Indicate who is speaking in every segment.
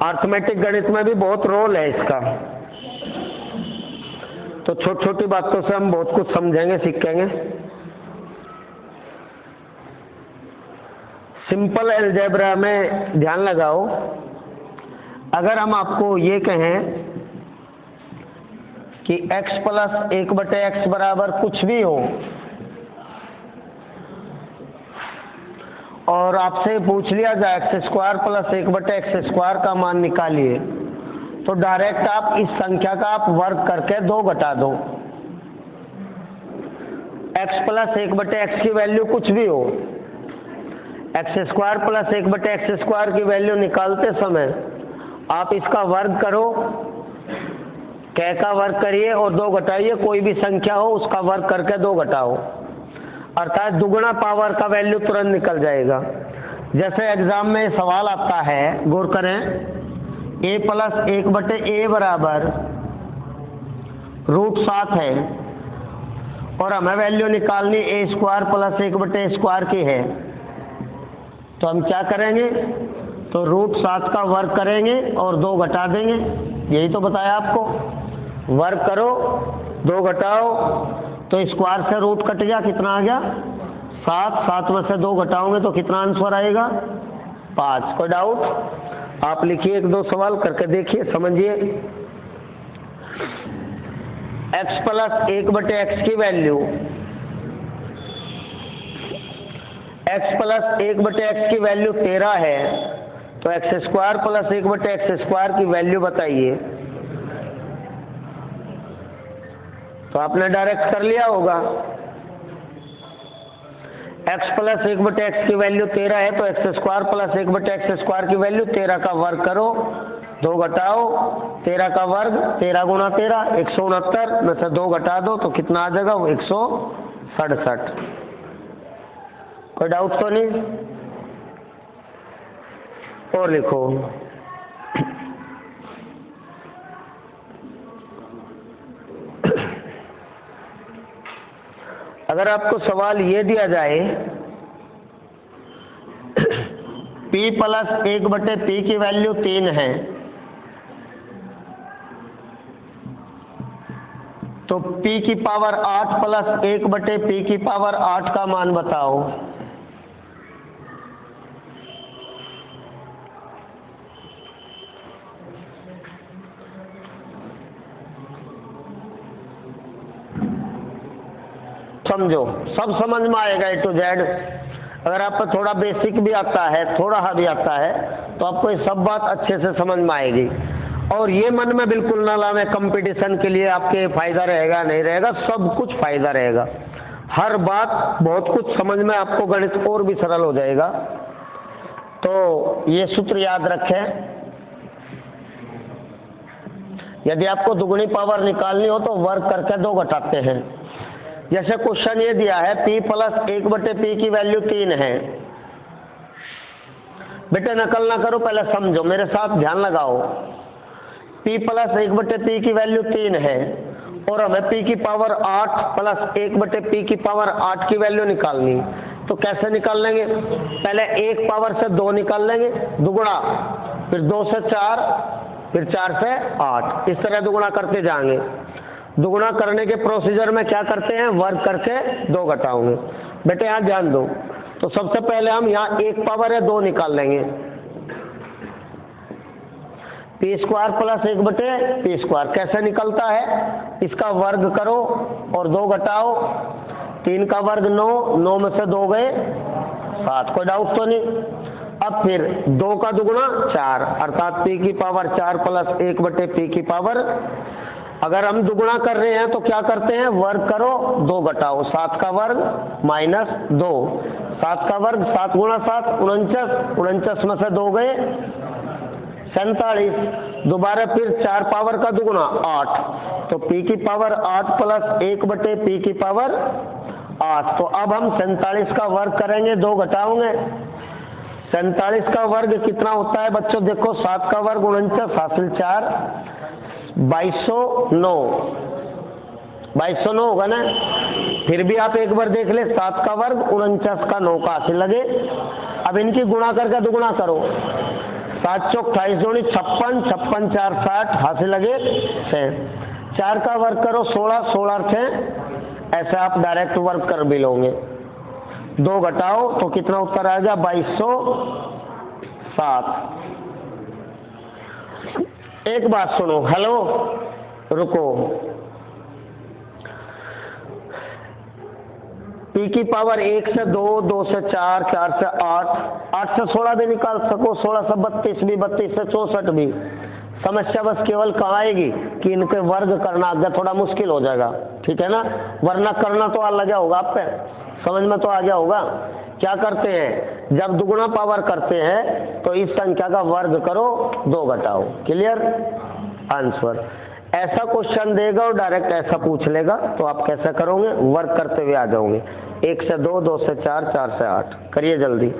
Speaker 1: Arithmetic गणित में भी बहुत रोल है इसका। तो छोटी छोटी बातों से हम बहुत कुछ समझेंगे, सीखेंगे। सिंपल अलजेब्रा में ध्यान लगाओ, अगर हम आपको ये कहें कि x प्लस 1/x बराबर कुछ भी हो और आपसे पूछ लिया जाए x² प्लस 1/x² का मान निकालिए, तो डायरेक्ट आप इस संख्या का आप वर्ग करके 2 घटा दो। x प्लस 1/x की वैल्यू कुछ भी हो, x² प्लस 1/x² की वैल्यू निकालते समय आप इसका वर्ग करो, कै का वर्ग करिए और 2 घटाइए, कोई भी संख्या हो उसका वर्ग करके 2 घटाओ, अर्थात दुगुना पावर का वैल्यू तुरंत निकल जाएगा। जैसे एग्जाम में सवाल आता है, गौर करें, a प्लस 1/a बराबर √7 है और हमें वैल्यू निकालनी a² प्लस 1/a² की है, तो हम क्या करेंगे, तो √7 का वर्ग करेंगे और 2 घटा देंगे। यही तो बताया आपको, वर्ग करो 2 घटाओ, तो स्क्वायर से रूट कट गया, कितना आ गया 7, 7 में से 2 घटाओगे तो कितना आंसर आएगा 5। कोई डाउट? आप लिखिए, 1-2 सवाल करके देखिए, समझिए। x प्लस 1/x की वैल्यू, x प्लस 1/x की वैल्यू 13 है, तो x² प्लस 1/x² की वैल्यू बताइए। तो आपने डायरेक्ट कर लिया होगा, x प्लस 1/x की वैल्यू 13 है, तो x² प्लस 1/x² की वैल्यू 13 का वर्ग करो, 2 घटाओ, 13 का वर्ग 13 गुणा 13 169 में से 2 घटा दो तो कितना आ जाएगा 167। कोई डाउट तो नहीं? और लिखो, अगर आपको सवाल ये दिया जाए p प्लस 1/p की वैल्यू 3 है, तो p की पावर 8 प्लस 1/p की पावर 8 का मान बताओ। समझो, सब समझ में आएगा A to Z। अगर आपको थोड़ा बेसिक भी आता है, थोड़ा भी आता है, तो आपको ये सब बात अच्छे से समझ में आएगी। और ये मन में बिल्कुल ना लावे कंपटीशन के लिए आपके फायदा रहेगा नहीं रहेगा, सब कुछ फायदा रहेगा। हर बात बहुत कुछ समझ में आपको गणित और भी सरल हो जाएगा। तो ये सूत्र याद रखें, यदि आपको दुगुनी पावर निकालनी हो तो वर्ग करके 2 घटाते हैं। जैसे क्वेश्चन ये दिया है p प्लस 1/p की वैल्यू 3 है। बेटे नकल ना करो, पहले समझो, मेरे साथ ध्यान लगाओ। p प्लस 1/p की वैल्यू 3 है और हमें p की पावर 8 प्लस 1/p की पावर 8 की वैल्यू निकालनी। तो कैसे निकाल लेंगे? पहले 1 पावर से 2 निकाल लेंगे, दुगुना, फिर 2 से 4, फिर 4 से 8, इस तरह दुगुना करते जाएंगे। दुगुना करने के प्रोसीजर में क्या करते हैं, वर्ग करके 2 घटाओगे। बेटे यहाँ ध्यान दो, तो सबसे पहले हम यहाँ 1 पावर है 2 निकाल लेंगे, p² प्लस 1/p²। कैसे निकलता है? इसका वर्ग करो और 2 घटाओ, 3 का वर्ग 9, 9 में से 2 गए 7। कोई डाउट तो नहीं? अब फिर 2 का दुगुना 4, अर्थात p की पावर 4 प्लस 1/p की पावर। अगर हम दुगुना कर रहे हैं तो क्या करते हैं, वर्ग करो 2 घटाओ, 7 का वर्ग माइनस 2, 7 का वर्ग 7 गुणा 7 49, 49 में से 2 गए 47, दोबारा फिर 4 पावर का दुगुना 8, तो p की पावर 8 प्लस 1/p की पावर 8। तो अब हम 47 का वर्ग करेंगे, 2 घटाओगे, 47 का वर्ग कितना होता है बच्चों? देखो, 7 का वर्ग 49 हासिल 4, 2209, 2209 होगा ना। फिर भी आप एक बार देख ले, 7 का वर्ग 49 का 9 का हासिल लगे। अब इनकी गुणा करके दुगुना करो, 7 चौक 28 दूनी 56, 56 4 60, हाथ से लगे 6, 4 का वर्ग करो 16, 16 6, ऐसे आप डायरेक्ट वर्क कर भी लोगे। 2 घटाओ तो कितना उत्तर आ गया? 2207। एक बात सुनो, हेलो, रुको, पी की पावर 1 से 2, 2 से 4, 4 से 8, 8 से 16 भी निकाल सको, 16 से 32 भी, 32 से 64 भी। समस्या बस केवल कहाँ आएगी कि इनके वर्ग करना आगे थोड़ा मुश्किल हो जाएगा, ठीक है ना, वरना करना तो आ गया होगा आप पे, समझ में तो आ गया होगा। क्या करते हैं, जब दुगुना पावर करते हैं तो इस संख्या का वर्ग करो, 2 घटाओ, क्लियर आंसर। ऐसा क्वेश्चन देगा और डायरेक्ट ऐसा पूछ लेगा तो आप कैसे करोगे? वर्क करते हुए आ जाओगे। 1 से 2, 2 से 4, 4 से 8, करिए जल्दी।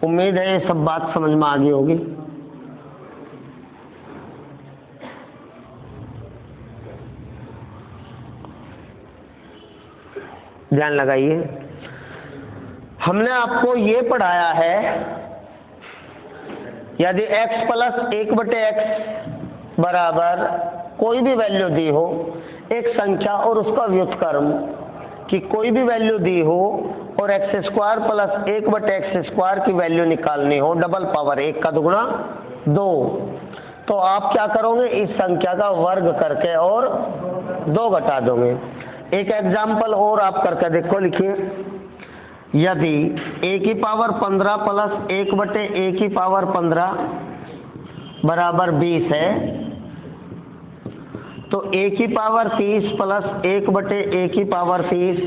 Speaker 1: उम्मीद है ये सब बात समझ में आ गई होगी। ध्यान लगाइए, हमने आपको ये पढ़ाया है, यदि x प्लस 1/x बराबर कोई भी वैल्यू दी हो, एक संख्या और उसका व्युत्क्रम की कोई भी वैल्यू दी हो और x² प्लस 1/x² की वैल्यू निकालनी हो, डबल पावर 1 का दुगुना 2, तो आप क्या करोगे? इस संख्या का वर्ग करके और 2 घटा दोगे। एक एग्जाम्पल और आप करके देखो, लिखिए, यदि a की पावर 15 प्लस 1/a की पावर 15 बराबर 20 है, तो a की पावर 30 प्लस 1/a की पावर 30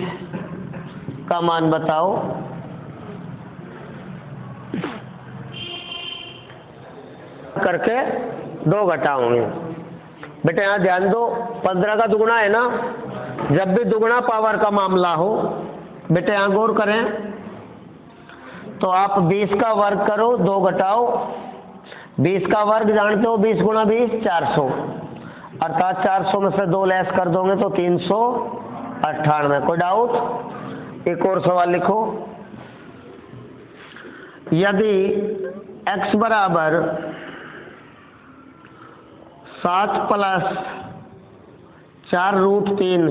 Speaker 1: का मान बताओ। करके 2 घटाओगे। बेटे यहाँ ध्यान दो, 15 का दुगुना है ना, जब भी दुगुना पावर का मामला हो, बेटे यहाँ गौर करें, तो आप 20 का वर्ग करो, 2 घटाओ। 20 का वर्ग जानते हो, 20 गुणा 20 400, अर्थात 400 में से 2 लेस कर दोगे तो 398। कोई डाउट? एक और सवाल लिखो, यदि x बराबर 7 प्लस 4√3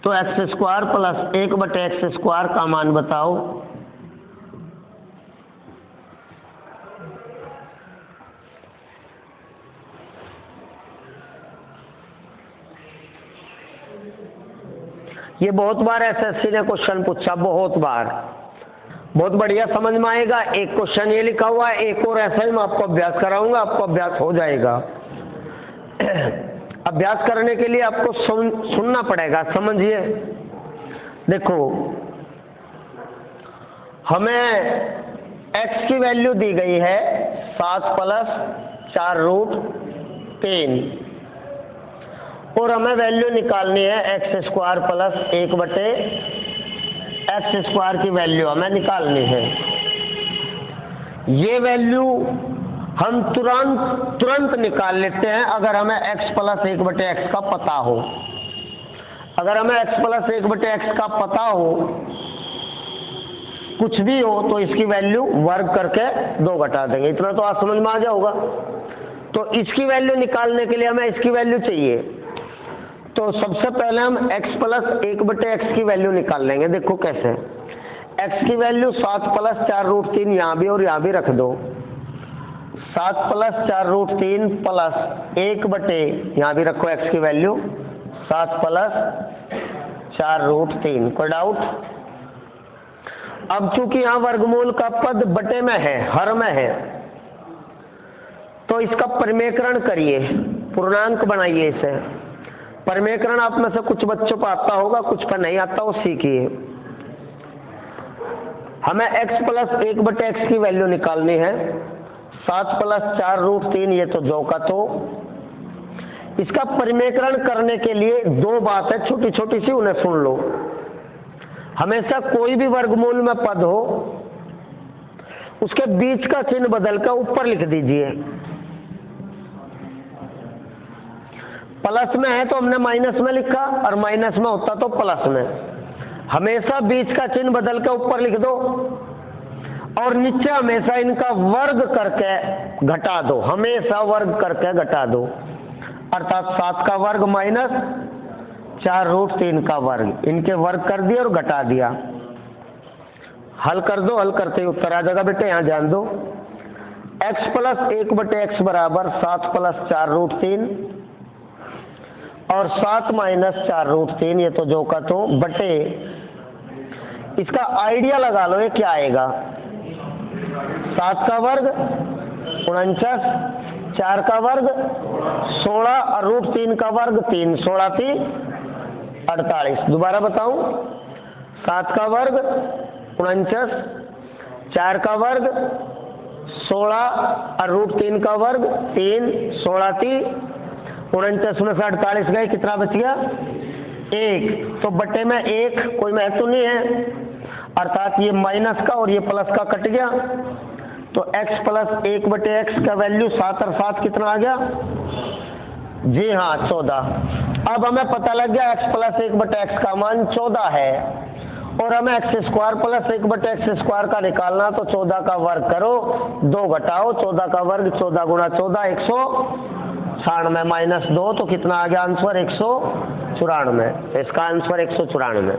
Speaker 1: तो x² प्लस 1/x² का मान बताओ। ये बहुत बार एसएससी ने क्वेश्चन पूछा, बहुत बार, बहुत बढ़िया समझ में आएगा। एक क्वेश्चन ये लिखा हुआ है, एक और ऐसा ही मैं आपको अभ्यास कराऊंगा, आपको अभ्यास हो जाएगा। अभ्यास करने के लिए आपको सुनना पड़ेगा, समझिए। देखो, हमें x की वैल्यू दी गई है 7 प्लस 4√3 और हमें वैल्यू निकालनी है x² प्लस 1/x² की वैल्यू हमें निकालनी है। ये वैल्यू हम तुरंत निकाल लेते हैं अगर हमें x प्लस 1/x का पता हो। अगर हमें x प्लस 1/x का पता हो, कुछ भी हो, तो इसकी वैल्यू वर्ग करके 2 घटा देंगे। इतना तो आप समझ में आ जाओगा। तो इसकी वैल्यू निकालने के लिए हमें इसकी वैल्यू चाहिए, तो सबसे पहले हम x प्लस 1/x की वैल्यू निकाल लेंगे। देखो कैसे, x की वैल्यू 7 प्लस 4√3 यहाँ भी और यहाँ भी रख दो। 7 प्लस 4√3 प्लस 1/, यहाँ भी रखो x की वैल्यू 7 प्लस 4√3। कोई डाउट? अब चूंकि यहाँ वर्गमूल का पद बटे में है, हर में है, तो इसका परिमेकरण करिए, पूर्णांक बनाइए इसे। परिमेकरण आप में से कुछ बच्चों को आता होगा, कुछ पर नहीं आता, वो सीखिए। हमें x प्लस 1/x की वैल्यू निकालनी है। 7 प्लस 4√3 ये तो 2 का, तो इसका परिमेकरण करने के लिए 2 बात है छोटी छोटी सी, उन्हें सुन लो। हमेशा कोई भी वर्गमूल में पद हो, उसके बीच का चिन्ह बदलकर ऊपर लिख दीजिए। प्लस में है तो हमने माइनस में लिखा, और माइनस में होता तो प्लस में। हमेशा बीच का चिन्ह बदल के ऊपर लिख दो, और नीचे हमेशा इनका वर्ग करके घटा दो, हमेशा वर्ग करके घटा दो। अर्थात 7 का वर्ग माइनस 4√3 का वर्ग, इनके वर्ग कर दिया और घटा दिया। हल कर दो, हल करते ही उत्तर आ जाएगा बेटे। यहां ध्यान दो, x + 1/x बराबर 7 + 4√3 और 7 - 4√3, ये तो जो का तो बटे, इसका आइडिया लगा लो, ये क्या आएगा? 7 का वर्ग 49, 4 का वर्ग 16 और √3 का वर्ग 3, 16 3 48। दोबारा बताऊं, 7 का वर्ग 49, 4 का वर्ग 16 और √3 का वर्ग 3, 16 3 49 में से 48 गए, कितना बच गया? 1। तो बटे में 1 कोई महत्व नहीं है, अर्थात ये माइनस का और ये प्लस का कट गया। तो x + 1/x का वैल्यू 7 और 7 कितना आ गया? जी हाँ, 14। अब हमें पता लग गया x + 1/x का मान 14 है, और हमें x² + 1/x² का निकालना, तो 14 का वर्ग करो, 2 घटाओ, 14 का वर्ग 14 × 14 196 -2, तो कितना आ गया आंसर? 194। इसका आंसर 194।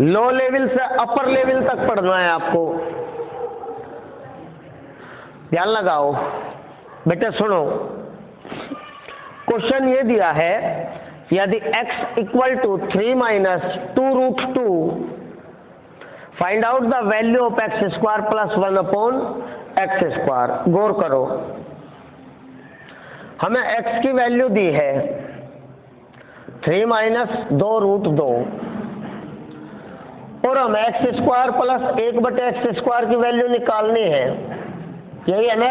Speaker 1: लो लेवल से अपर लेवल तक पढ़ना है आपको, ध्यान लगाओ बेटे। सुनो, क्वेश्चन ये दिया है, यदि x = 3 - 2√2, find out the value of x² + 1/x²। गौर करो, हमें x की वैल्यू दी है 3 - 2√2, और हमें x² + 1/x² की वैल्यू निकालनी है, यही है ना?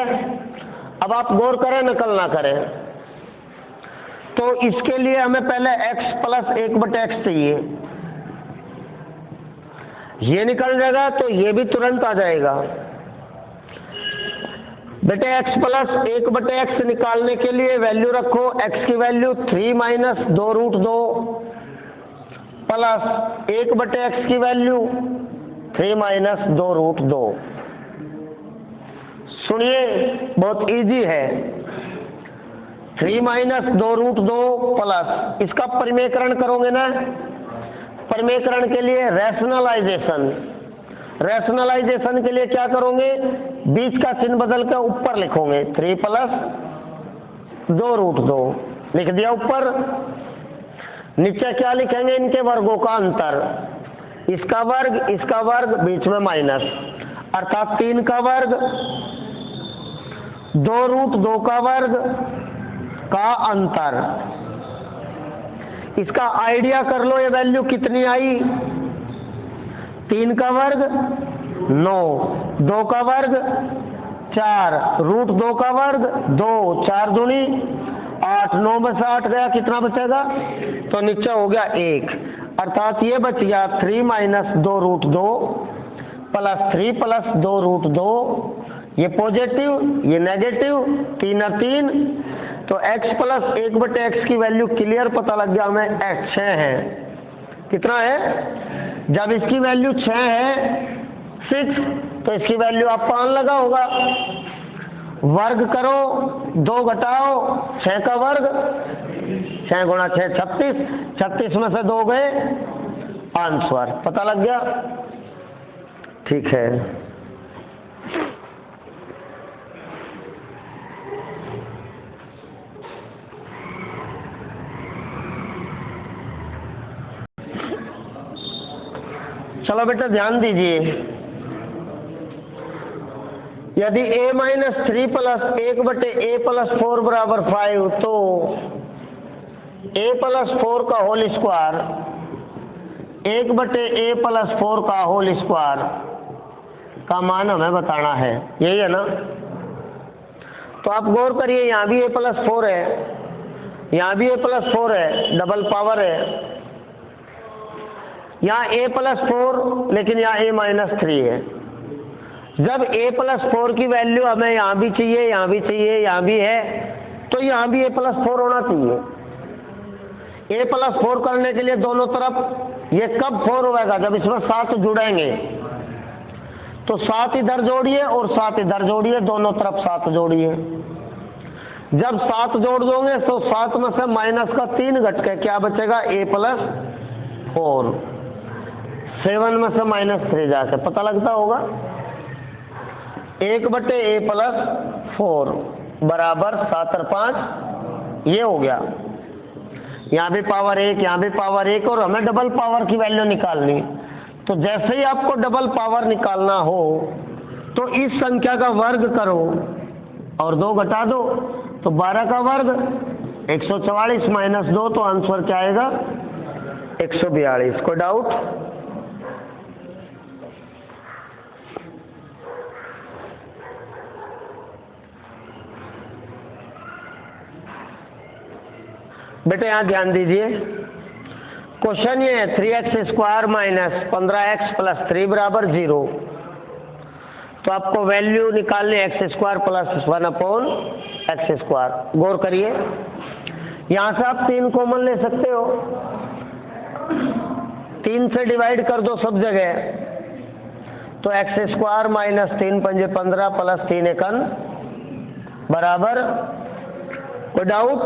Speaker 1: अब आप गौर करें, नकल ना करें। तो इसके लिए हमें पहले x + 1/x चाहिए, ये निकल जाएगा तो ये भी तुरंत आ जाएगा बेटे। x + 1/x निकालने के लिए वैल्यू रखो, x की वैल्यू 3 - 2√2 प्लस 1/x की वैल्यू 3 - 2√2। सुनिए, बहुत इजी है। 3 - 2√2 प्लस, इसका परिमेयकरण करोगे ना, परिमेयकरण के लिए रैशनलाइजेशन के लिए क्या करोगे? बीच का चिन्ह बदल कर ऊपर लिखोगे, 3 + 2√2 लिख दिया ऊपर। नीचे क्या लिखेंगे? इनके वर्गों का अंतर, इसका वर्ग बीच में माइनस, अर्थात 3 का वर्ग 2√2 का वर्ग का अंतर। इसका आइडिया कर लो, ये वैल्यू कितनी आई? 3 का वर्ग 9, 2 का वर्ग 4, √2 का वर्ग 2, 4 दूनी 8, 9 में से 8 गया, कितना बचेगा? तो नीचे हो गया 1, अर्थात ये बच गया 3 - 2√2 प्लस 3 + 2√2, ये पॉजिटिव ये नेगेटिव, 3 और 3, तो x + 1/x की वैल्यू क्लियर पता लग गया हमें, x 6 है। कितना है? जब इसकी वैल्यू 6 है 6, तो इसकी वैल्यू आप 5 लगा होगा। वर्ग करो, 2 घटाओ, 6 का वर्ग 6 × 6 36, 36 में से 2 गए, आंसर पता लग गया। ठीक है, चलो बेटा ध्यान दीजिए। यदि a - 3 + 1/a + 4 = 5, तो a + 4 का होल स्क्वायर 1/a + 4 का होल स्क्वायर का मान हमें बताना है, यही है ना? तो आप गौर करिए, यहाँ भी a + 4 है, यहाँ भी a+4 है, डबल पावर है। यहाँ a+4 लेकिन यहाँ a-3 है। जब a+4 की वैल्यू हमें यहाँ भी चाहिए, यहाँ भी चाहिए, यहाँ भी है, तो यहाँ भी a+4 होना चाहिए। a+4 करने के लिए दोनों तरफ ये कब 4 होगा? जब इसमें 7 जुड़ेंगे। तो 7 इधर जोड़िए और 7 इधर जोड़िए, दोनों तरफ 7 जोड़िए। जब 7 जोड़ दोगे तो 7 में से माइनस का 3 घट के क्या बचेगा? a+4। 7 में से -3 जाके पता लगता होगा। 1/a+4 बराबर 7 और 5, ये हो गया। यहाँ भी पावर 1, यहाँ भी पावर 1, और हमें डबल पावर की वैल्यू निकालनी। तो जैसे ही आपको डबल पावर निकालना हो तो इस संख्या का वर्ग करो और 2 घटा दो, तो 12 का वर्ग 144 - 2, तो आंसर क्या आएगा? 142। कोई डाउट? बेटे यहाँ ध्यान दीजिए, क्वेश्चन ये है 3x² - 15x + 3 बराबर 0। तो आपको वैल्यू निकालने x² + 1/x²। गौर करिए, यहाँ से आप 3 कॉमन ले सकते हो, 3 से डिवाइड कर दो सब जगह, तो x² - 3 × 5 = 15 + 3 × 1 बराबर। कोई डाउट?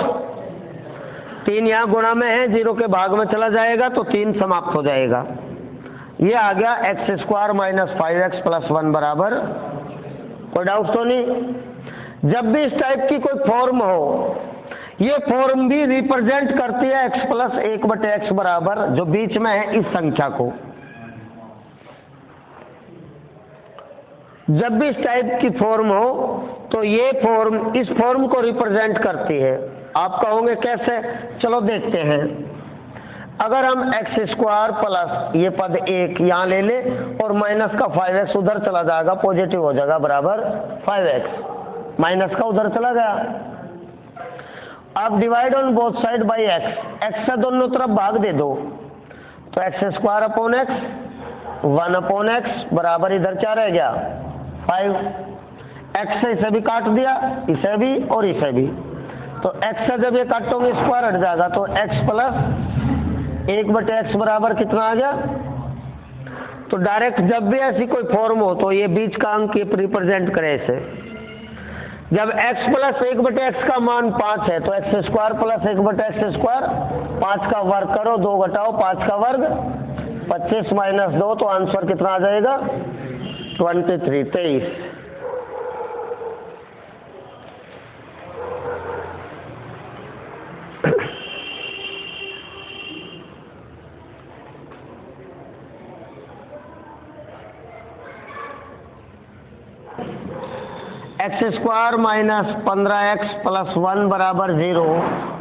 Speaker 1: 3 यहाँ गुणा में है, 0 के भाग में चला जाएगा तो 3 समाप्त हो जाएगा। ये आ गया x² - 5x + 1 बराबर। कोई डाउट तो नहीं? जब भी इस टाइप की कोई फॉर्म हो, ये फॉर्म भी रिप्रेजेंट करती है x + 1/x बराबर, जो बीच में है इस संख्या को। जब भी इस टाइप की फॉर्म हो तो ये फॉर्म इस फॉर्म को रिप्रेजेंट करती है। आप कहोगे कैसे? चलो देखते हैं। अगर हम x² प्लस ये पद 1 यहाँ ले ले और माइनस का 5x उधर चला जाएगा, पॉजिटिव हो जाएगा, बराबर 5x, माइनस का उधर चला गया। अब divide on both side by x से दोनों तरफ भाग दे दो, तो x² / x 1/x बराबर इधर क्या रह गया? 5। x से इसे भी काट दिया, इसे भी और इसे भी, तो x से जब ये काटोगे स्क्वायर हट जाएगा, तो x + 1/x बराबर कितना आ गया? तो डायरेक्ट जब भी ऐसी कोई फॉर्म हो तो ये बीच का अंक रिप्रेजेंट करे इसे। जब x + 1/x का मान 5 है तो x² + 1/x², 5 का वर्ग करो, 2 घटाओ 5 का वर्ग 25 - 2, तो आंसर कितना आ जाएगा? 23। x² - 15x + 1 बराबर 0,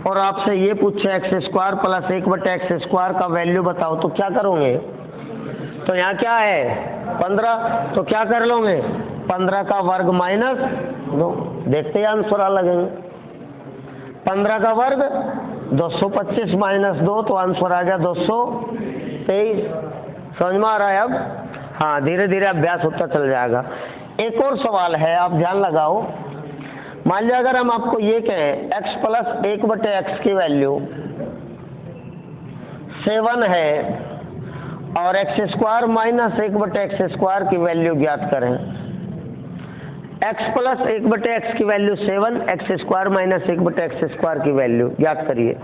Speaker 1: और आपसे ये पूछे x² + 1/x² का वैल्यू बताओ, तो क्या करोगे? तो यहाँ क्या है? 15, तो क्या कर लोगे? 15 का वर्ग -2, देखते ही आंसर आ लगेंगे। 15 का वर्ग 225 - 2, तो आंसर आ गया 223। समझ में आ रहा है अब? हाँ, धीरे धीरे अभ्यास होता चल जाएगा। एक और सवाल है, आप ध्यान लगाओ। मान लिया अगर हम आपको ये कहें x + 1/x की वैल्यू 7 है और x² - 1/x² की वैल्यू ज्ञात करें। x + 1/x की वैल्यू 7, x² - 1/x² की वैल्यू ज्ञात करिए।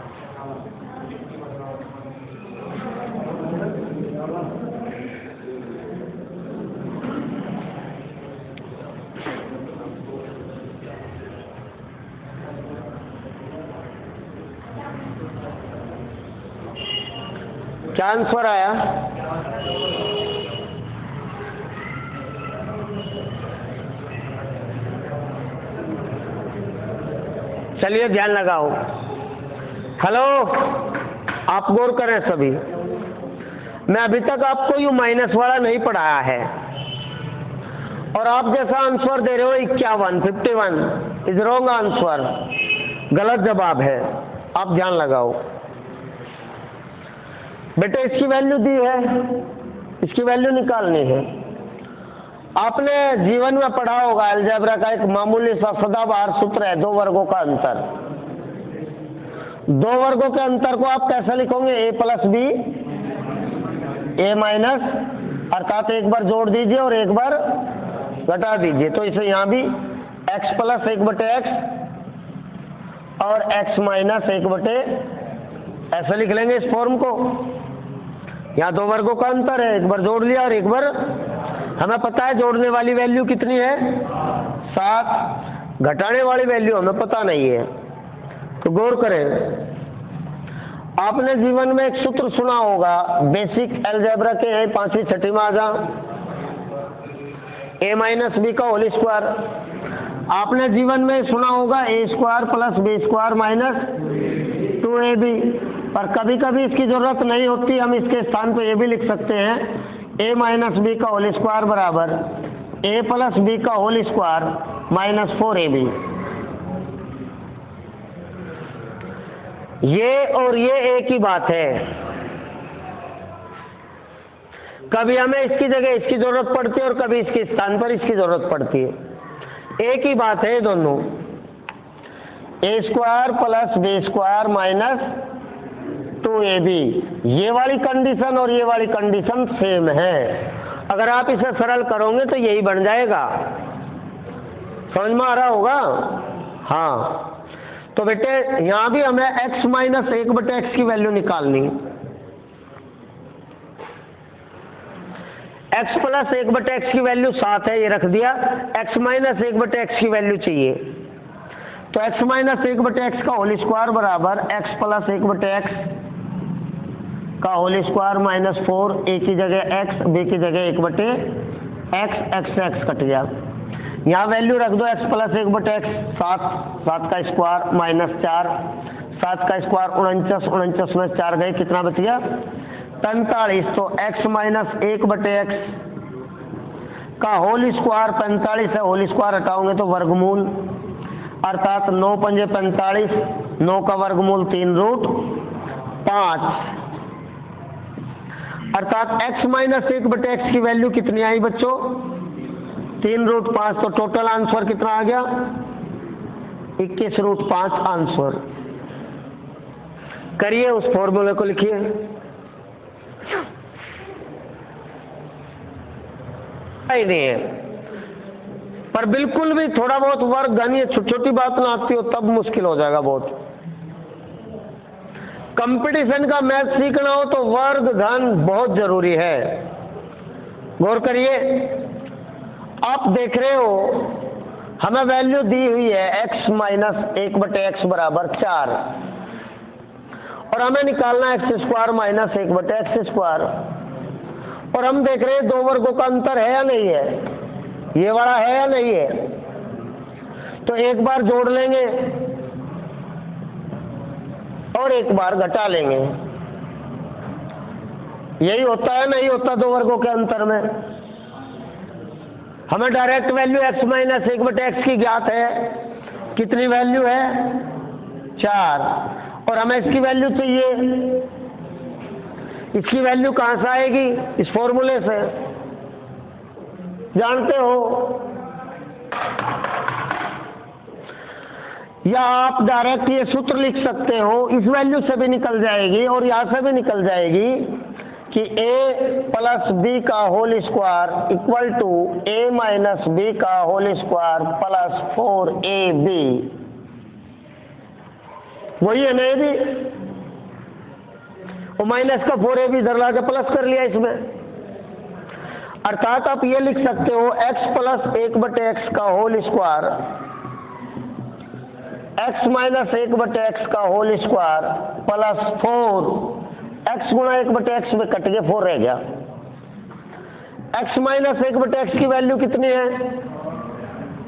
Speaker 1: क्या आंसर आया? चलिए ध्यान लगाओ। हेलो, आप गौर करें सभी। मैं अभी तक आपको यू माइनस वाला नहीं पढ़ाया है, और आप जैसा आंसर दे रहे हो 51 इज रॉन्ग आंसर, गलत जवाब है। आप ध्यान लगाओ बेटे, इसकी वैल्यू दी है, इसकी वैल्यू निकालनी है। आपने जीवन में पढ़ा होगा अलजेब्रा का एक मामूली सा सदाबहार सूत्र है, दो वर्गों का अंतर। दो वर्गों के अंतर को आप कैसे लिखोगे? a plus B, a minus, अर्थात एक बार जोड़ दीजिए और एक बार घटा दीजिए। तो इसे यहां भी x प्लस 1/x और x माइनस 1/, ऐसे लिख लेंगे इस फॉर्म को। यहाँ दो वर्गों का अंतर है, एक बार जोड़ लिया और एक बार, हमें पता है जोड़ने वाली वैल्यू कितनी है 7, घटाने वाली वैल्यू हमें पता नहीं है। तो गौर करें, आपने जीवन में एक सूत्र सुना होगा, बेसिक अलजेब्रा के हैं 5वीं 6वीं में आ जा, a माइनस बी का होल स्क्वायर। आपने जीवन में सुना होगा a square plus b square minus 2ab, पर कभी कभी इसकी जरूरत नहीं होती, हम इसके स्थान पर ये भी लिख सकते हैं a माइनस बी का होल स्क्वायर बराबर a प्लस बी का होल स्क्वायर माइनस 4ab। ये और ये एक ही बात है, कभी हमें इसकी जगह इसकी जरूरत पड़ती है और कभी इसके स्थान पर इसकी जरूरत पड़ती है। एक ही बात है दोनों, a square plus b square minus 2ab। ये वाली कंडीशन और ये वाली कंडीशन सेम है। अगर आप इसे सरल करोगे तो यही बन जाएगा। समझ में आ रहा होगा? हाँ, तो बेटे यहां भी हमें x माइनस 1/x की वैल्यू निकालनी। x प्लस 1/x की वैल्यू 7 है, ये रख दिया। x माइनस 1/x की वैल्यू चाहिए, तो x माइनस 1/x का होल स्क्वायर बराबर x प्लस 1/x का होल स्क्वायर माइनस 4, a की जगह x, b की जगह 1/x, x से x कट गया। यहाँ वैल्यू रख दो, x प्लस 1/x 7 का स्क्वायर माइनस 4, 7 का स्क्वायर 49 में 4 गए, कितना बच गया 45। तो x माइनस 1/x का होल स्क्वायर 45 है, होल स्क्वायर हटाओगे तो वर्गमूल, अर्थात 9 पंजे 45, 9 का वर्गमूल 3√5, अर्थात x माइनस 1/x की वैल्यू कितनी आई बच्चों 3√5। तो टोटल आंसर कितना आ गया 21√5 आंसर। करिए उस फॉर्मूले को लिखिए। नहीं है, पर बिल्कुल भी थोड़ा बहुत वर्ग घन ये छोटी छोटी बात ना आती हो तब मुश्किल हो जाएगा बहुत। कंपटीशन का मैथ सीखना हो तो वर्ग घन बहुत जरूरी है। गौर करिए, आप देख रहे हो हमें वैल्यू दी हुई है x माइनस 1/x बराबर 4 और हमें निकालना है x square minus 1/x square, और हम देख रहे हैं दो वर्गों का अंतर है या नहीं है, ये वाला है या नहीं है। तो एक बार जोड़ लेंगे और एक बार घटा लेंगे, यही होता है नहीं होता दो वर्गों के अंतर में। हमें direct value x minus 1/x की ज्ञात है, कितनी वैल्यू है 4, और हमें इसकी वैल्यू चाहिए। इसकी वैल्यू कहां से आएगी, इस फॉर्मूले से जानते हो, या आप डायरेक्ट ये सूत्र लिख सकते हो, इस वैल्यू से भी निकल जाएगी और यहां से भी निकल जाएगी कि a प्लस बी का whole square equal to a minus b का होल स्क्वायर प्लस 4ab। वही है ना, ये भी वो माइनस का 4ab इधर ला के प्लस कर लिया इसमें, अर्थात आप ये लिख सकते हो x प्लस 1/x का whole square, x minus 1/x का होल स्क्वायर प्लस 4, x गुणा 1/x में कट के 4 रह गया। x माइनस 1/x की वैल्यू कितनी है,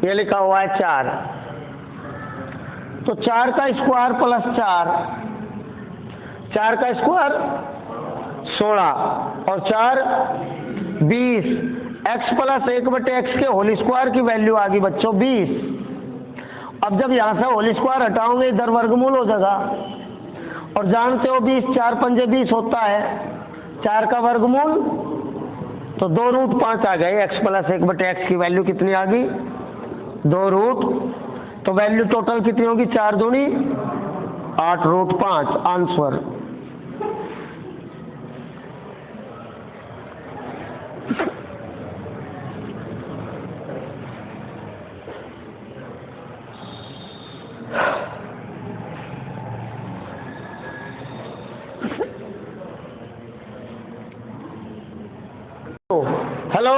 Speaker 1: ये लिखा हुआ है 4, तो 4 का स्क्वायर प्लस 4 का स्क्वायर 16 और 4 20। x प्लस 1/x के होल स्क्वायर की वैल्यू आ गई बच्चों 20। अब जब यहां से होल स्क्वायर हटाओगे इधर वर्गमूल हो जाएगा, और जानते हो 20, 4 पंजे 20 होता है, 4 का वर्गमूल, तो 2√5 आ गए। x प्लस 1/x की वैल्यू कितनी आ गई? 2 तो वैल्यू टोटल कितनी होगी? 4 दूनी 8√5 आंसर। हेलो,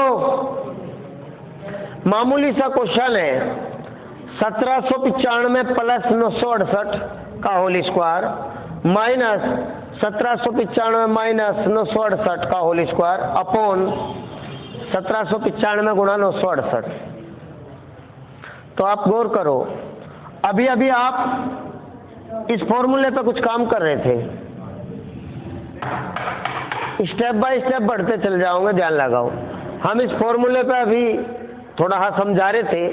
Speaker 1: मामूली सा क्वेश्चन है। 1795 प्लस 968 का होल स्क्वायर माइनस 1795 माइनस 968 का होल स्क्वायर अपॉन 1795 गुणा 968। तो आप गौर करो, अभी अभी आप इस फॉर्मूले पे कुछ काम कर रहे थे, स्टेप बाय स्टेप बढ़ते चले जाओगे, ध्यान लगाओ। हम इस फॉर्मूले पे अभी थोड़ा हाँ समझा रहे थे।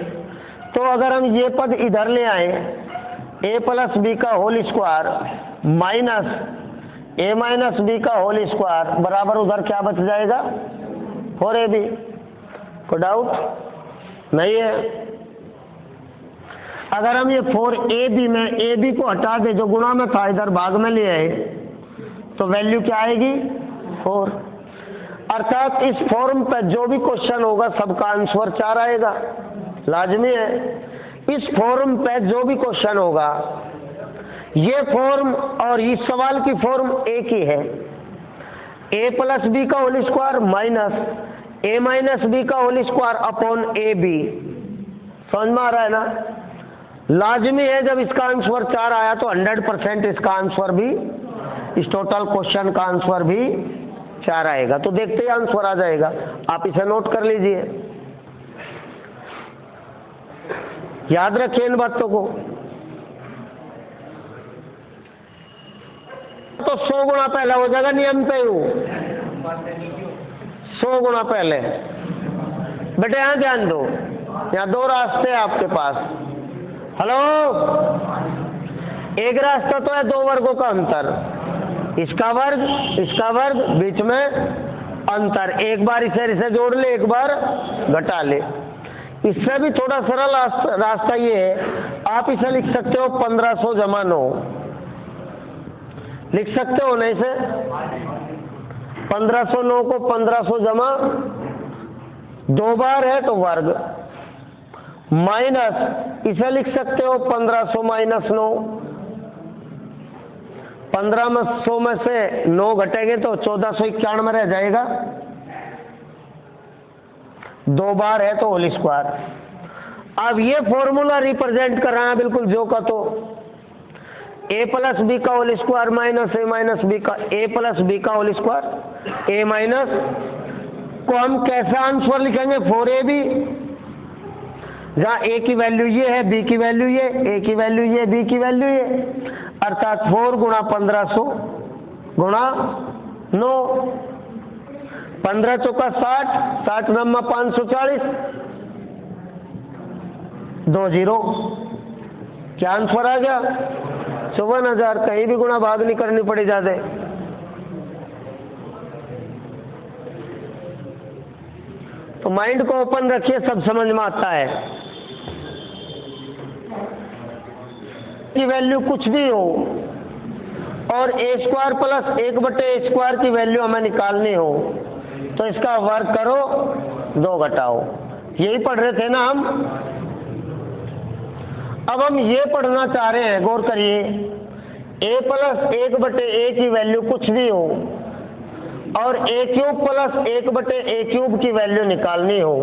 Speaker 1: तो अगर हम ये पद इधर ले आए, a प्लस बी का whole square minus a minus b का होल स्क्वायर बराबर उधर क्या बच जाएगा? 4ab। कोई डाउट नहीं है? अगर हम ये 4ab में ab को हटा दे, जो गुणा में था इधर भाग में ले आए, तो वैल्यू क्या आएगी? 4। अर्थात इस फॉर्म पर जो भी क्वेश्चन होगा सबका आंसर 4 आएगा, लाजमी है। इस फॉर्म पे जो भी क्वेश्चन होगा, ये फॉर्म और इस सवाल की फॉर्म एक ही है। a प्लस बी का whole square minus a minus b का होल स्क्वायर अपॉन ab। समझ में आ रहा है ना? लाजमी है जब इसका आंसर 4 आया तो 100% इसका आंसर भी, इस टोटल क्वेश्चन का आंसर भी 4 आएगा। तो देखते ही आंसर आ जाएगा, आप इसे नोट कर लीजिए, याद रखिए इन बातों को। तो 100 गुना पहले हो जाएगा, नियम पे हूं 100 गुना पहले। बेटे यहां ध्यान दो, यहां 2 रास्ते हैं आपके पास। हेलो, एक रास्ता तो है 2 वर्गों का अंतर, इसका वर्ग बीच में अंतर। एक बार इसे जोड़ ले, एक बार घटा ले। इससे भी थोड़ा सरल रास्ता ये है, आप इसे लिख सकते हो 1500 जमा 9, लिख सकते हो नहीं से? 1509 को 1500 जमा 2 बार है तो वर्ग, माइनस इसे लिख सकते हो 1500 माइनस 9। 1500 में से 9 घटेंगे तो 1491 रह जाएगा, 2 बार है तो होल स्क्वायर। अब ये फॉर्मूला रिप्रेजेंट कर रहा है बिल्कुल जो का तो, a प्लस बी का whole square minus a minus b का, a प्लस बी का होल स्क्वायर a माइनस को हम कैसे आंसर लिखेंगे? 4ab, जहाँ a की वैल्यू ये है, b की वैल्यू ये, a की वैल्यू ये, b की वैल्यू ये, अर्थात 4 गुणा 1500 गुणा 9, 15 चौका 60, 60 नम्मा 540, 20। क्या आंसर आ गया? 54,000। कहीं भी गुणा भाग नहीं करनी पड़ी ज्यादा। तो माइंड को ओपन रखिए, सब समझ में आता है। की वैल्यू कुछ भी हो और a square plus 1/a square की वैल्यू हमें निकालनी हो, तो इसका वर्ग करो, 2 घटाओ। यही पढ़ रहे थे ना हम। अब हम ये पढ़ना चाह रहे हैं, गौर करिए, a प्लस 1/a की वैल्यू कुछ भी हो और a cube plus 1/a cube की वैल्यू निकालनी हो।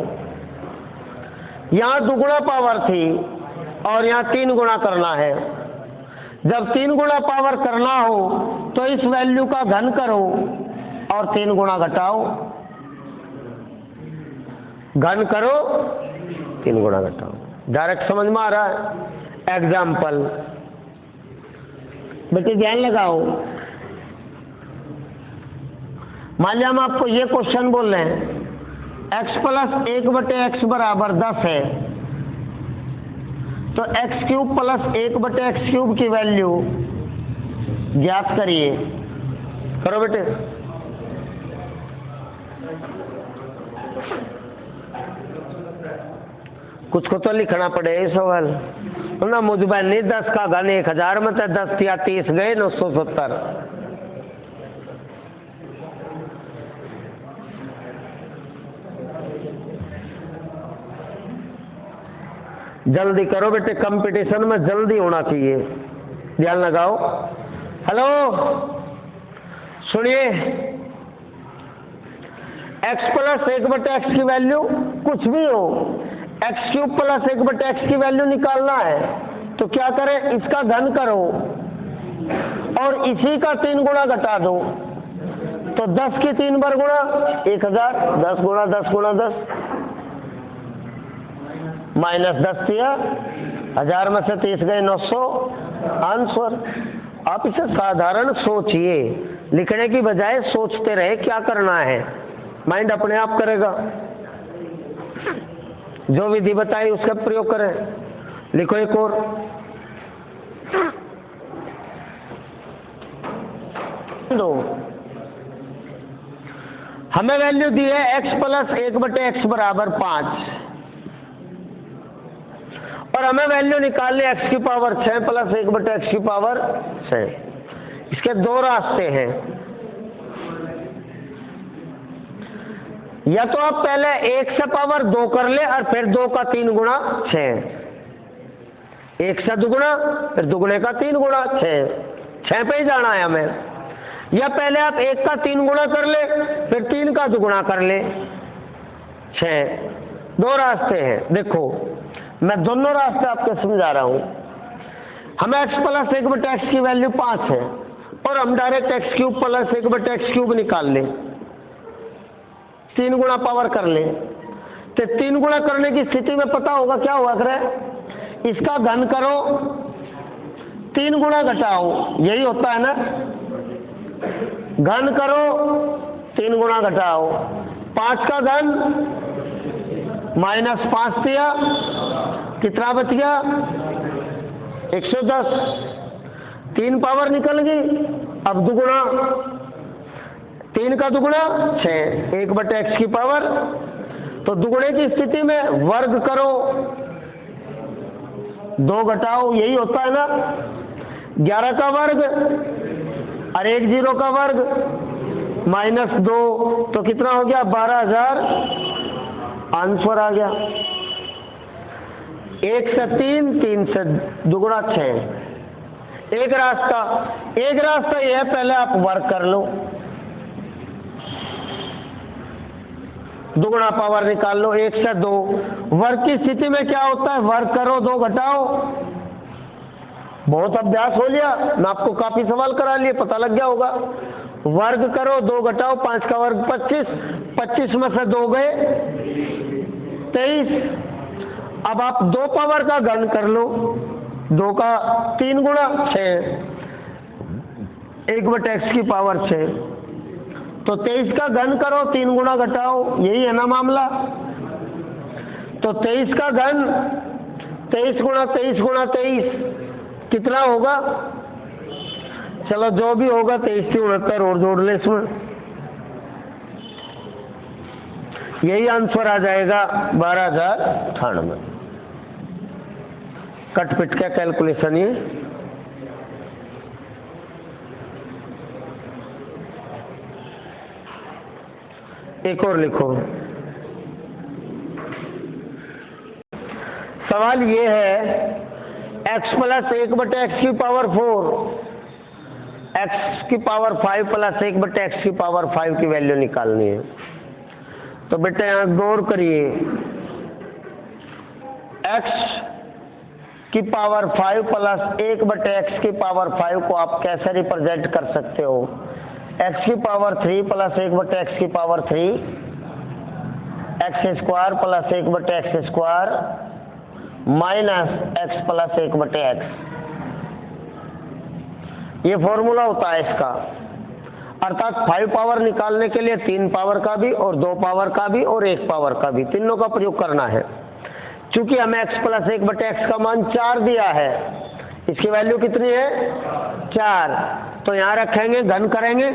Speaker 1: यहाँ दुगुना पावर थी और यहाँ 3 गुणा करना है। जब 3 गुणा पावर करना हो तो इस वैल्यू का घन करो और 3 गुणा घटाओ, घन करो 3 गुणा घटाओ। डायरेक्ट समझ में आ रहा है? एग्जाम्पल बेटे ध्यान लगाओ। मान लिया हम आपको ये क्वेश्चन बोल रहे हैं, x प्लस 1/x बराबर 10 है, तो x cube plus 1/x cube की वैल्यू ज्ञात करिए। करो बेटे। कुछ को तो लिखना पड़े सवाल ना। मुझे नहीं 10 का घन 1000 में तो 10 या 30 गए 970। जल्दी करो बेटे, कंपटीशन में जल्दी होना चाहिए, ध्यान लगाओ। हेलो सुनिए, x प्लस 1/x की वैल्यू कुछ भी हो, x³ प्लस 1/x की वैल्यू निकालना है तो क्या करें, इसका घन करो और इसी का 3 गुना घटा दो। तो 10 की 3 बार गुणा 1000, 10 गुणा 10 गुणा 10 माइनस 10 दिया, 1000 में से 30 गए 900 आंसर। आप इसे साधारण सोचिए, लिखने की बजाय सोचते रहे क्या करना है, माइंड अपने आप करेगा। जो विधि बताई उसका प्रयोग करें। लिखो एक और। दो हमें वैल्यू दी है x प्लस 1/x बराबर 5 और हमें वैल्यू निकालनी x की पावर 6 प्लस 1/x की पावर 6। इसके दो रास्ते हैं, या तो आप पहले 1 से पावर 2 कर ले और फिर 2 का 3 गुणा 6, 1 से दुगुना फिर दुगुने का 3 गुणा 6 पे ही जाना है हमें। या पहले आप 1 का 3 गुणा कर ले फिर 3 का दुगुना कर ले 6। दो रास्ते हैं। देखो मैं दोनों रास्ते आपको समझा रहा हूं। हमें x प्लस 1/x की वैल्यू 5 है और हम डायरेक्ट x³ प्लस 1/x³ निकाल लें, 3 गुणा पावर कर ले। तो 3 गुणा करने की स्थिति में पता होगा क्या हुआ करे, इसका घन करो 3 गुणा घटाओ, यही होता है ना। घन करो 3 गुणा घटाओ, 5 का घन माइनस 5 दिया, कितना बच गया 110। 3 पावर निकल गई, अब दुगुना 3 का दुगुना 6, 1/x की पावर। तो दुगुने की स्थिति में वर्ग करो 2 घटाओ, यही होता है ना। 11 का वर्ग और 1 0 का वर्ग माइनस 2, तो कितना हो गया 12000 आंसर आ गया। 1 से 3, 3 से दुगुना 6। एक रास्ता यह है, पहले आप वर्ग कर लो, दुगुना पावर निकाल लो 1 से 2। वर्ग की स्थिति में क्या होता है, वर्ग करो 2 घटाओ। बहुत अभ्यास हो लिया, मैं आपको काफी सवाल करा लिए, पता लग गया होगा। वर्ग करो 2 घटाओ, 5 का वर्ग 25, 25 में से 2 गए 23। अब आप 2 पावर का घन कर लो, 2 का 3 गुणा 6, 1/x की पावर 6। तो 23 का घन करो 3 गुणा घटाओ, यही है ना मामला। तो 23 का घन 23 गुणा 23 गुणा 23 कितना होगा, चलो जो भी होगा 23 से 69 और जोड़ ले इसमें, यही आंसर आ जाएगा 12098। कटपिट का कैलकुलेशन ये। एक और लिखो। सवाल ये है, x प्लस 1/x की पावर 4, x की पावर 5 प्लस 1/x की पावर 5 की वैल्यू निकालनी है। तो बेटे यहां गौर करिए, x की पावर 5 प्लस 1/x की पावर 5 को आप कैसे रिप्रेजेंट कर सकते हो, x की पावर 3 प्लस 1/x की power 3, x² plus 1/x² minus x plus 1/x। ये फॉर्मूला होता है इसका। अर्थात 5 पावर निकालने के लिए 3 पावर का भी और 2 पावर का भी और 1 पावर का भी, तीनों का प्रयोग करना है। चूंकि हमें x प्लस 1/x का मान 4 दिया है, इसकी वैल्यू कितनी है 4, तो यहाँ रखेंगे, घन करेंगे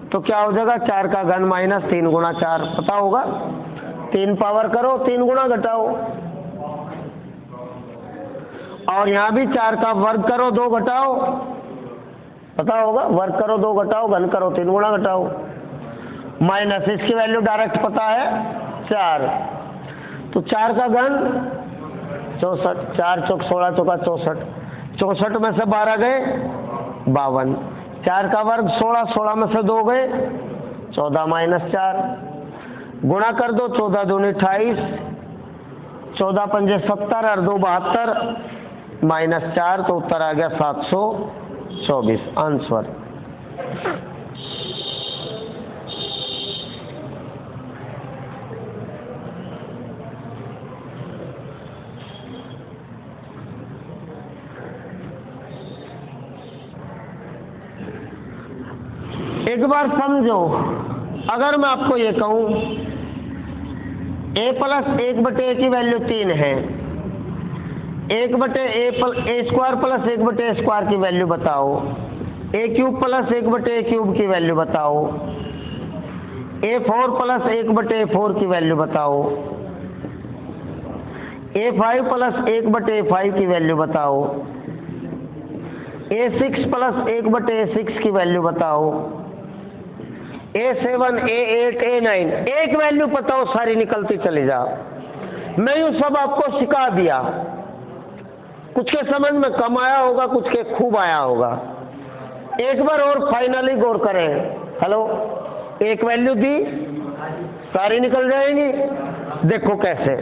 Speaker 1: तो क्या हो जाएगा, 4 का घन माइनस 3 गुणा 4, पता होगा। 3 पावर करो, 3 गुणा घटाओ, और यहाँ भी 4 का वर्ग करो, 2 घटाओ, पता होगा। वर्ग करो, 2 घटाओ, घन करो, 3 गुणा घटाओ, माइनस इसकी वैल्यू डायरेक्ट पता है 4, तो 4 का घन 64, 4 चौक 16 चौका 64, 64 में से 12 गए 52, 4 का वर्ग 16, 16 में से 2 गए 14 माइनस 4, गुणा कर दो, 14 दूनी 28, 14 पंजे 70 और 2 72 माइनस 4, तो उत्तर आ गया 724 आंसर। एक बार समझो, अगर मैं आपको ये कहूं a प्लस 1/a की वैल्यू 3 है, 1/a square plus 1/a square की वैल्यू बताओ, a cube plus 1/a cube की वैल्यू बताओ, a4 प्लस 1/a4 की वैल्यू बताओ, a5 प्लस 1/a5 की वैल्यू बताओ, a6 प्लस 1/a6 की वैल्यू बताओ, A7, A8, A9, एक वैल्यू पता हो, सारी निकलती चली जा। मैं यूं सब आपको सिखा दिया, कुछ के समझ में कम आया होगा, कुछ के खूब आया होगा। एक बार और फाइनली गौर करें। हेलो, एक वैल्यू दी, सारी निकल जाएंगी। देखो कैसे,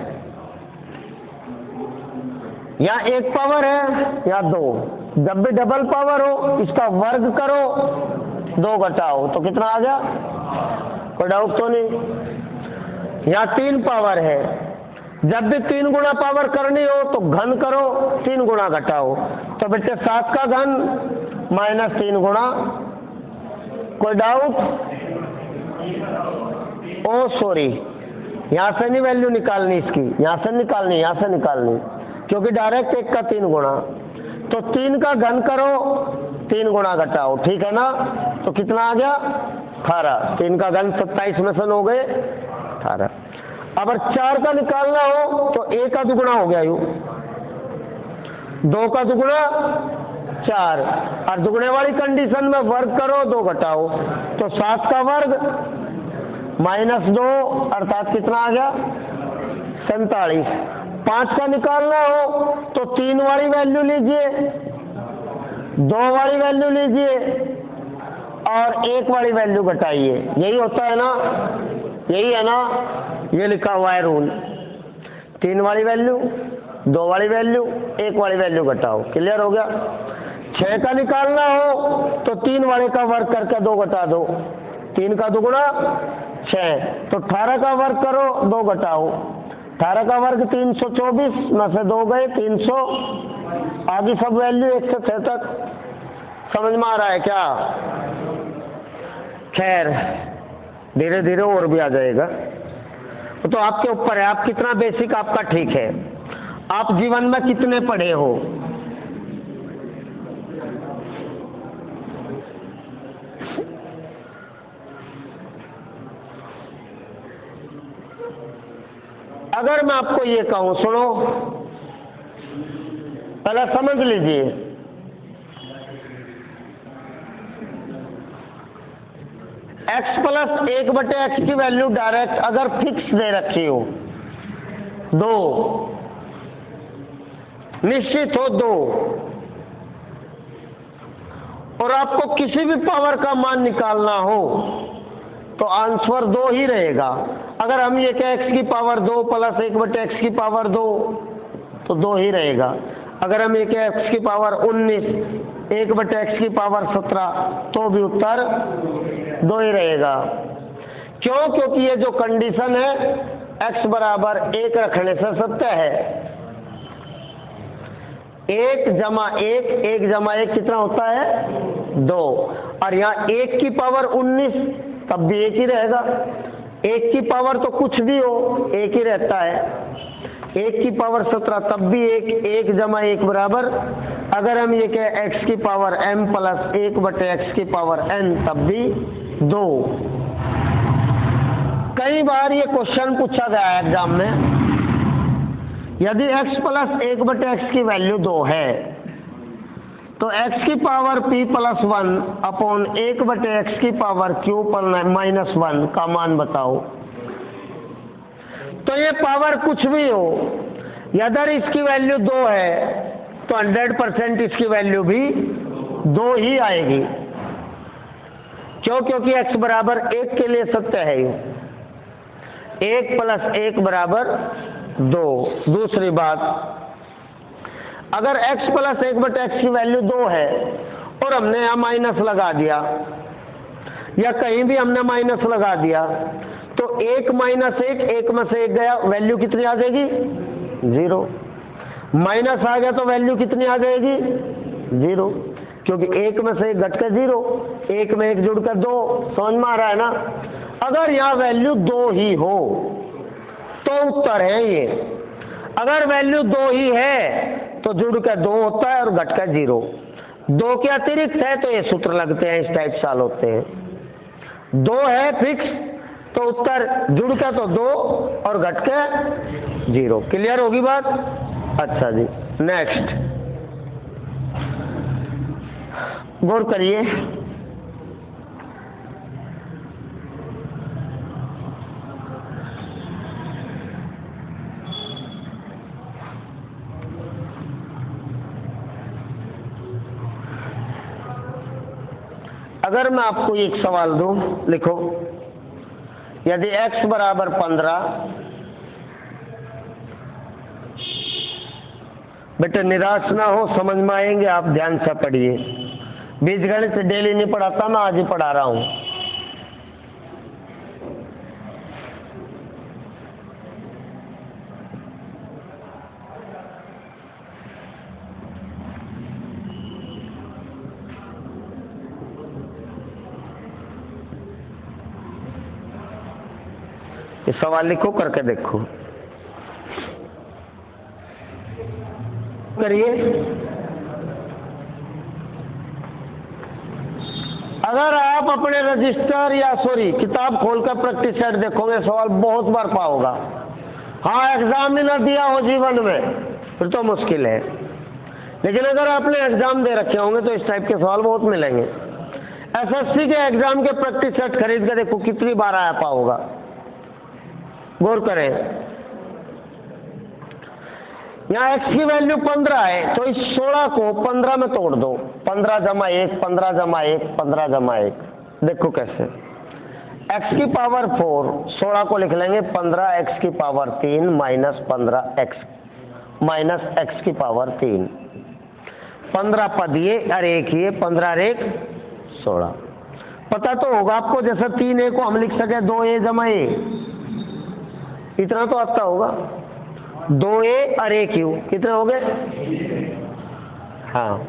Speaker 1: यहाँ 1 पावर है, यहाँ 2, जब भी डबल पावर हो इसका वर्ग करो, 2 घटाओ, तो कितना आ गया, कोई डाउट तो नहीं। यहाँ 3 पावर है, जब भी 3 गुणा पावर करनी हो तो घन करो, 3 गुणा घटाओ, तो बेटे 7 का घन माइनस 3 गुणा, कोई डाउट। ओ सॉरी, यहाँ से नहीं वैल्यू निकालनी इसकी, यहाँ से निकालनी, यहाँ से निकालनी, क्योंकि डायरेक्ट 1 का 3 गुणा, तो 3 का घन करो, 3 गुणा घटाओ, ठीक है ना। तो कितना आ गया, 18, 3 का घन 27 में से 9 गए 18। अगर 4 का निकालना हो तो a का दुगुना हो गया, 2 का दुगुना 4, और दुगुने वाली कंडीशन में वर्ग करो, 2 घटाओ, तो 7 का वर्ग माइनस 2 अर्थात कितना आ गया, 47। 5 का निकालना हो तो 3 वाली वैल्यू लीजिए, 2 वाली वैल्यू लीजिए और 1 वाली वैल्यू घटाइए, यही होता है ना, यही है ना, ये लिखा हुआ है रूल। 3 वाली वैल्यू, 2 वाली वैल्यू, 1 वाली वैल्यू घटाओ, क्लियर हो गया। 6 का निकालना हो तो 3 वाले का वर्ग करके 2 घटा दो, 3 का दुगुना 6, तो 18 का वर्ग करो, 2 घटाओ, 18 का वर्ग 324 में से 2 गए 300, आगे सब वैल्यू 1 से 6 तक। समझ में आ रहा है क्या? खैर धीरे धीरे और भी आ जाएगा, तो आपके ऊपर है, आप कितना बेसिक आपका ठीक है, आप जीवन में कितने पढ़े हो। अगर मैं आपको ये कहूं, सुनो पहले समझ लीजिए, x प्लस 1/x की वैल्यू डायरेक्ट अगर फिक्स दे रखी हो, 2 निश्चित हो 2, और आपको किसी भी पावर का मान निकालना हो तो आंसर 2 ही रहेगा। अगर हम ये कहें x की पावर 2 प्लस 1/x की पावर 2 तो 2 ही रहेगा। अगर हम ये कहें x की पावर 19 1/x की पावर 17 तो भी उत्तर 2 ही रहेगा। क्यों? क्योंकि ये जो कंडीशन है x बराबर 1 रखने से सत्य है। 1 जमा 1 कितना होता है 2, और यहाँ 1 की पावर 19 तब भी 1 ही रहेगा। 1 की पावर तो कुछ भी हो 1 ही रहता है। 1 की पावर 17 तब भी 1 जमा 1 बराबर अगर हम ये कहें x की पावर m प्लस 1/x की पावर n तब भी 2। कई बार ये क्वेश्चन पूछा गया है एग्जाम में, यदि x प्लस 1/x की वैल्यू 2 है तो x की power p plus 1 upon 1/x की पावर q माइनस 1 का मान बताओ। तो ये पावर कुछ भी हो, यदि इसकी वैल्यू 2 है तो 100% इसकी वैल्यू भी 2 ही आएगी। क्यों? क्योंकि x बराबर 1 के लिए सत्य है ये, 1 प्लस 1 बराबर 2। दूसरी बात, अगर x प्लस 1/x की वैल्यू 2 है और हमने यहाँ माइनस लगा दिया या कहीं भी हमने माइनस लगा दिया तो 1 माइनस 1, 1 में से 1 गया, वैल्यू कितनी आ जाएगी? 0। माइनस आ गया तो वैल्यू कितनी आ जाएगी? 0, क्योंकि 1 में से 1 घट कर 0, 1 में 1 जुड़कर 2। समझ में आ रहा है ना? अगर यहाँ वैल्यू 2 ही हो तो उत्तर है ये। अगर वैल्यू 2 ही है तो जुड़कर 2 होता है और घटकर 0। 2 के अतिरिक्त है तो ये सूत्र लगते हैं, इस टाइप साल होते हैं। 2 है फिक्स तो उत्तर जुड़कर तो 2 और घटकर 0। क्लियर होगी बात? अच्छा जी, नेक्स्ट गौर करिए। अगर मैं आपको एक सवाल दूं, लिखो, यदि x बराबर 15, बेटे निराश ना हो, समझ में आएंगे, आप ध्यान से पढ़िए। बीजगणित डेली नहीं पढ़ाता, मैं आज ही पढ़ा रहा हूं। ये सवाल लिखो, करके देखो, करिए। अगर आप अपने रजिस्टर या किताब खोलकर प्रैक्टिस सेट देखोगे, सवाल बहुत बार पाओगा। हाँ, एग्जाम ही ना दिया हो जीवन में फिर तो मुश्किल है, लेकिन अगर आपने एग्जाम दे रखे होंगे तो इस टाइप के सवाल बहुत मिलेंगे। एसएससी के एग्जाम के प्रैक्टिस सेट खरीद कर देखो, कितनी बार आया पाओगा। गौर करें, यहाँ x की वैल्यू 15 है तो इस 16 को 15 में तोड़ दो। 15 जमा 1, 15 जमा 1, 15 जमा 1। देखो कैसे, x की पावर 4, 16 को लिख लेंगे 15 x की power 3 minus 15 x minus x की पावर 3। 15 पद ये और 1 ये, 15 और 1 16। पता तो होगा आपको, जैसा 3a को हम लिख सके 2a जमा a, इतना तो आता होगा। 2a और 1u कितने हो गए? हाँ,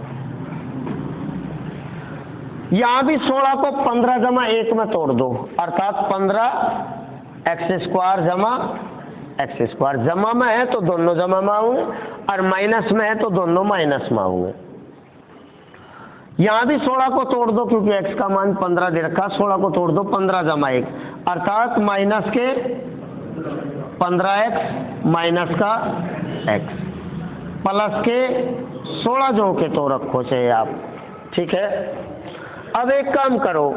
Speaker 1: यहां भी 16 को 15 जमा 1 में तोड़ दो, अर्थात 15x² जमा x²। जमा में है तो दोनों जमा में आऊंगे और माइनस में है तो दोनों माइनस में आऊंगे। यहां भी 16 को तोड़ दो, क्योंकि x का मान 15 दे रखा, 16 को तोड़ दो, 15 जमा 1, अर्थात माइनस के 15x माइनस का x प्लस के 16 जो के तो रखो चाहिए आप, ठीक है। अब एक काम करो,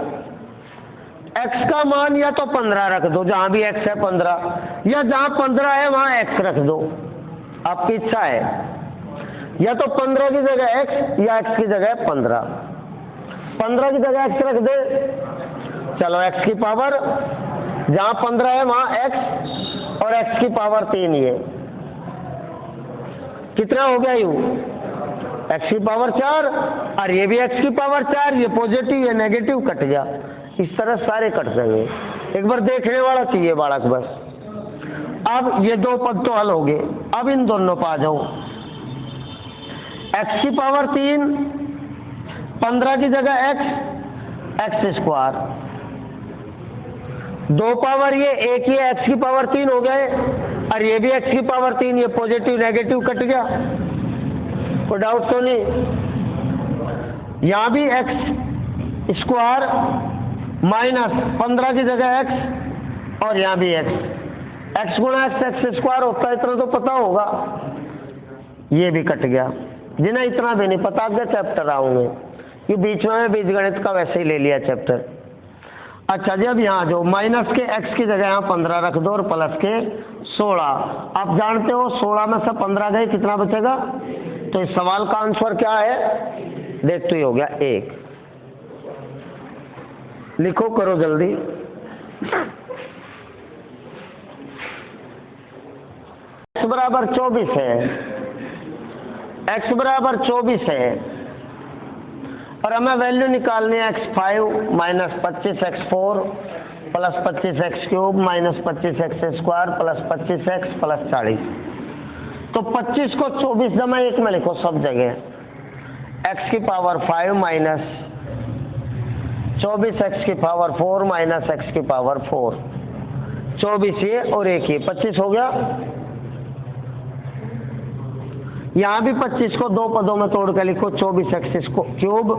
Speaker 1: x का मान या तो 15 रख दो, जहां भी x है 15, या जहां 15 है वहां x रख दो, आपकी इच्छा है। या तो 15 की जगह x या x की जगह 15। 15 की जगह x रख दे, चलो x की पावर जहां 15 है वहां x और x की पावर 3, ये कितना हो गया? यू x की पावर 4 और ये भी x की पावर 4, ये पॉजिटिव ये नेगेटिव कट गया। इस तरह सारे कट जाएंगे, एक बार देखने वाला चाहिए बालक बस। अब ये दो पद तो हल हो गए, अब इन दोनों पर आ जाओ। x की पावर 3, 15 की जगह x², 2 पावर ये, एक ये x की पावर 3 हो गए और ये भी x की पावर 3, ये पॉजिटिव नेगेटिव कट गया। कोई डाउट तो नहीं? यहां भी एक्स स्क्वायर माइनस 15 की जगह एक्स, और यहां भी एक्स गुणा एक्स स्क्वायर होता है, इतना तो पता होगा। ये भी कट गया। जिन्हें इतना भी नहीं पता आगे चैप्टर आऊंगे, ये बीच में बीजगणित का वैसे ही ले लिया चैप्टर। अच्छा जी, अब यहाँ जो माइनस के एक्स की जगह यहाँ 15 रख दो और प्लस के 16। आप जानते हो 16 में से 15 गए, कितना बचेगा? तो इस सवाल का आंसर क्या है? देखते ही हो गया 1। लिखो, करो जल्दी। x बराबर 24 है, x बराबर 24 है, और हमें वैल्यू निकालनी है x5 minus 25x4 plus 25x³ minus 25x² plus 25x plus 40। तो 25 को 24 जमा 1 में लिखो सब जगह। x की पावर 5 माइनस 24 x की पावर 4 माइनस x की पावर 4। 24 ये और 1 ये 25 हो गया। यहां भी 25 को दो पदों में तोड़ कर लिखो, 24x³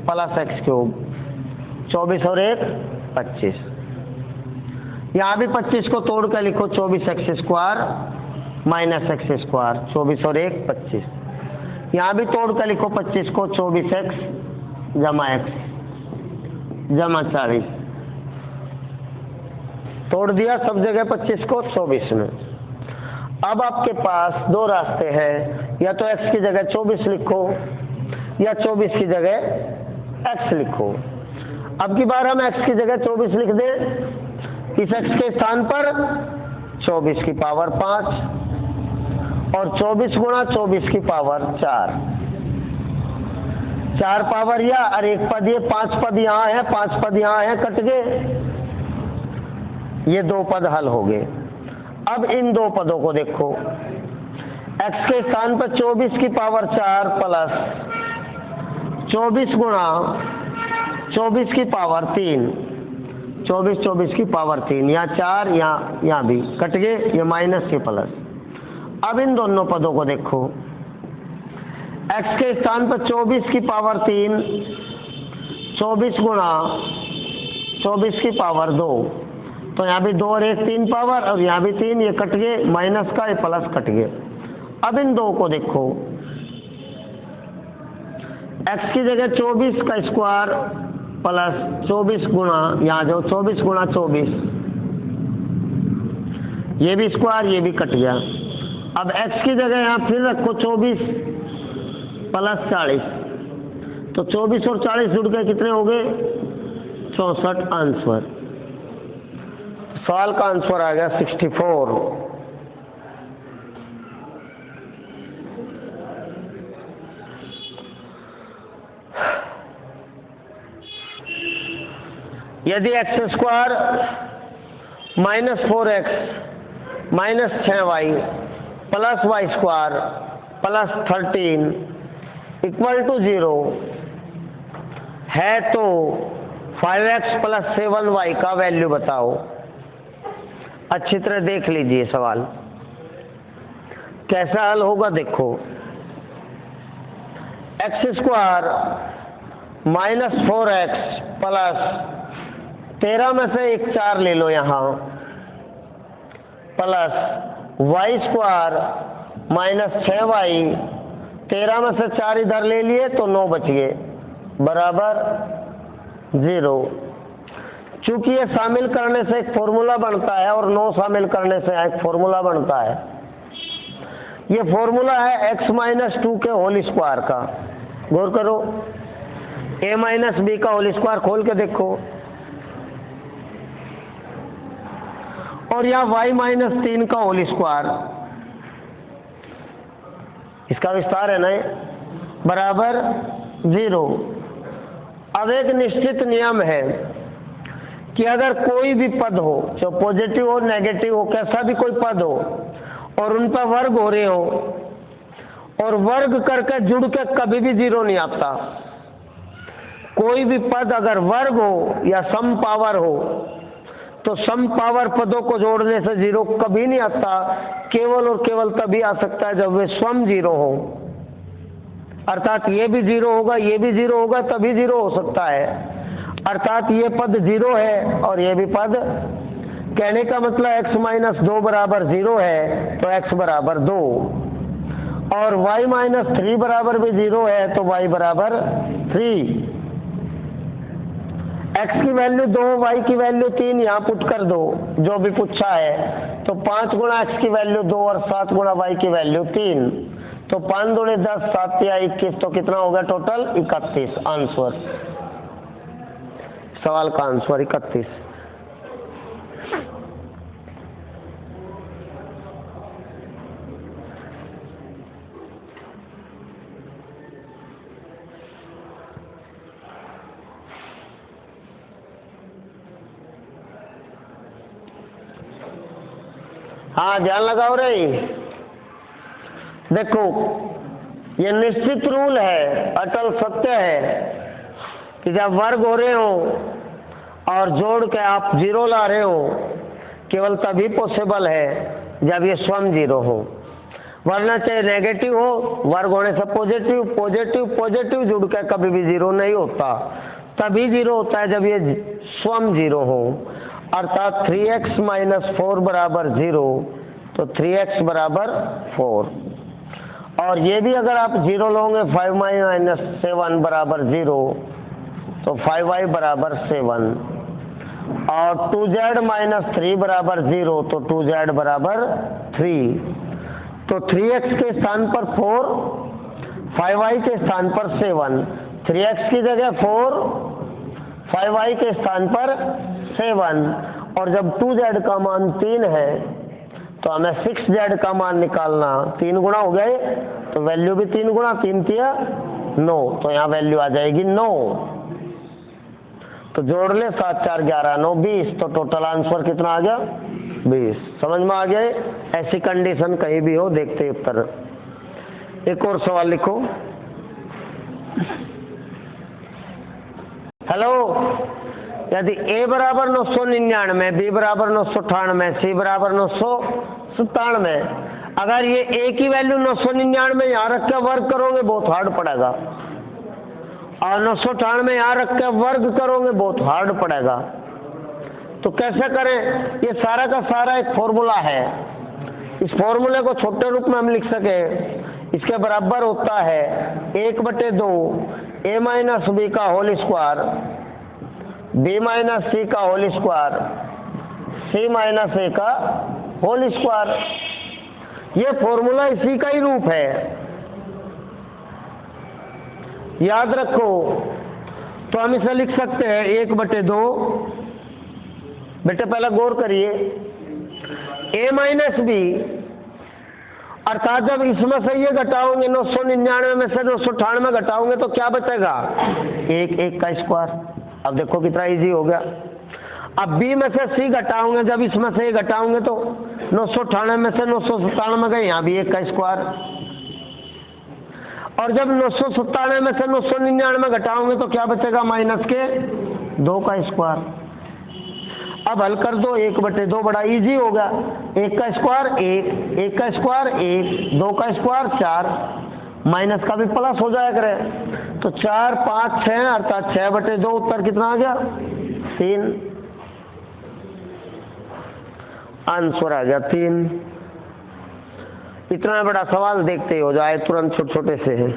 Speaker 1: प्लस x³। 24 और 1 25। यहां भी 25 को तोड़ कर लिखो, 24x² माइनस x²। 24 और 1 25। यहां भी तोड़ कर लिखो 25 को, 24x जमा x जमा 40। तोड़ दिया सब जगह 25 को 24 में। अब आपके पास दो रास्ते हैं, या तो x की जगह 24 लिखो या 24 की जगह x लिखो। अब की बार हम x की जगह 24 लिख दें, इस x के स्थान पर 24 की पावर 5 और 24 गुणा 24 की पावर 4। 4 पावर या और 1 पद, ये 5 पद यहाँ है, 5 पद यहाँ है, कट गए। ये 2 पद हल हो गए। अब इन 2 पदों को देखो, x के स्थान पर 24 की पावर 4 प्लस 24 गुणा 24 की पावर 3। 24 की पावर 3, यहाँ 4 यहाँ भी कट गए, ये माइनस ये प्लस। अब इन दोनों पदों को देखो, x के स्थान पर 24 की पावर 3, 24 गुणा 24 की पावर 2। तो यहाँ भी 2 और 1 3 पावर, और यहाँ भी 3, ये कट गए, माइनस का ये प्लस कट गए। अब इन 2 को देखो, x की जगह 24 का स्क्वायर प्लस 24 गुणा, यहाँ जो 24 गुणा 24, ये भी स्क्वायर ये भी कट गया। अब x की जगह यहाँ फिर रखो 24 प्लस 40। तो 24 और 40 जुड़ गए, कितने हो गए? 64 आंसर। सवाल का आंसर आ गया 64। यदि x² minus 4x minus 6y plus y² plus 13 equal to 0 है, तो 5x प्लस 7y का वैल्यू बताओ। अच्छी तरह देख लीजिए सवाल कैसा हल होगा। देखो, x² माइनस 4x प्लस 13 में से एक 4 ले लो यहाँ, प्लस y² माइनस 6y, 13 में से 4 इधर ले लिए तो 9 बच गए, बराबर 0। चूंकि ये शामिल करने से एक फॉर्मूला बनता है और 9 शामिल करने से एक फॉर्मूला बनता है। ये फॉर्मूला है x माइनस 2 के होल स्क्वायर का। गौर करो, a माइनस बी का होल स्क्वायर खोल के देखो, और यहाँ y माइनस 3 का होल स्क्वायर, इसका विस्तार है ना, बराबर 0। अब एक निश्चित नियम है कि अगर कोई भी पद हो, चाहे पॉजिटिव हो नेगेटिव हो, कैसा भी कोई पद हो, और उन पर वर्ग हो रहे हो, और वर्ग करके जुड़ के कभी भी 0 नहीं आता। कोई भी पद अगर वर्ग हो या सम पावर हो, तो सम पावर पदों को जोड़ने से 0 कभी नहीं आता। केवल और केवल तभी आ सकता है जब वे स्वयं 0 हो। अर्थात ये भी 0 होगा, ये भी 0 होगा, तभी 0 हो सकता है। अर्थात ये पद 0 है और ये भी पद, कहने का मतलब x माइनस 2 बराबर 0 है तो x बराबर 2, और y माइनस 3 बराबर भी 0 है तो y बराबर 3। x की वैल्यू 2, y की वैल्यू 3 यहाँ पुट कर दो जो भी पूछा है, तो 5 गुणा x की वैल्यू 2 और 7 गुणा y की वैल्यू 3, तो 5 दूनी 10, 7 या 21, तो कितना होगा टोटल 31। आंसर, सवाल का आंसर 31। हाँ ध्यान लगाओ रे। देखो ये निश्चित रूल है, अटल सत्य है कि जब वर्ग हो रहे हो और जोड़ के आप 0 ला रहे हो, केवल तभी पॉसिबल है जब ये स्वयं 0 हो, वरना चाहे नेगेटिव हो, वर्ग होने से पॉजिटिव, पॉजिटिव पॉजिटिव जुड़ के कभी भी 0 नहीं होता। तभी 0 होता है जब ये स्वयं 0 हो। अर्थात 3x माइनस 4 बराबर 0, तो 3x बराबर 4। और ये भी अगर आप 0 लोगे, 5 माइनस 7 बराबर 0, तो 5y बराबर 7, और 2z माइनस 3 बराबर 0, तो 2z बराबर 3। तो 3x के स्थान पर 4, 5y के स्थान पर 7, 3x की जगह 4, 5y के स्थान पर 7, और जब 2z का मान 3 है तो हमें 6z का मान निकालना। 3 गुणा हो गए तो वैल्यू भी 3 गुणा, 3 तिया 9, तो यहाँ वैल्यू आ जाएगी 9। तो जोड़ ले, 7 4 11 9 20, तो टोटल आंसर कितना आ गया 20। समझ में आ गया? ऐसी कंडीशन कहीं भी हो, देखते उत्तर। एक और सवाल लिखो। हेलो, यदि a बराबर 999, b बराबर 998, c बराबर 997, अगर ये a की वैल्यू 999 यहाँ रख के वर्ग करोगे बहुत हार्ड पड़ेगा, और 998 यहाँ रख के वर्ग करोगे बहुत हार्ड पड़ेगा। तो कैसे करें? ये सारा का सारा एक फॉर्मूला है। इस फॉर्मूले को छोटे रूप में हम लिख सके, इसके बराबर होता है 1/2 a माइनस b का whole square, b minus c का whole square, c minus a का होल स्क्वायर। ये फॉर्मूला इसी का ही रूप है, याद रखो। तो हम इसे लिख सकते हैं 1/2, बेटे पहले गौर करिए, a माइनस b, अर्थात जब इसमें से ये घटाओगे 999 में से 998 घटाओगे तो क्या बचेगा? 1 का स्क्वायर। अब देखो कितना इजी हो गया। अब b में से c घटाओगे, जब इसमें से ये घटाओगे तो 998 में से 997 गए, यहाँ भी 1 का स्क्वायर। और जब 997 में से 999 घटाओगे तो क्या बचेगा? माइनस के 2 का स्क्वायर। अब हल कर दो, 1/2 बड़ा इजी होगा। 1 का स्क्वायर 1, 1 का स्क्वायर 1, 2 का स्क्वायर 4, माइनस का भी प्लस हो जाया करे, तो 4 5 6, अर्थात 6/2। उत्तर कितना आ गया? 3। आंसर आ गया 3। इतना बड़ा सवाल देखते हो जाए, तुरंत छोटे छोटे से है।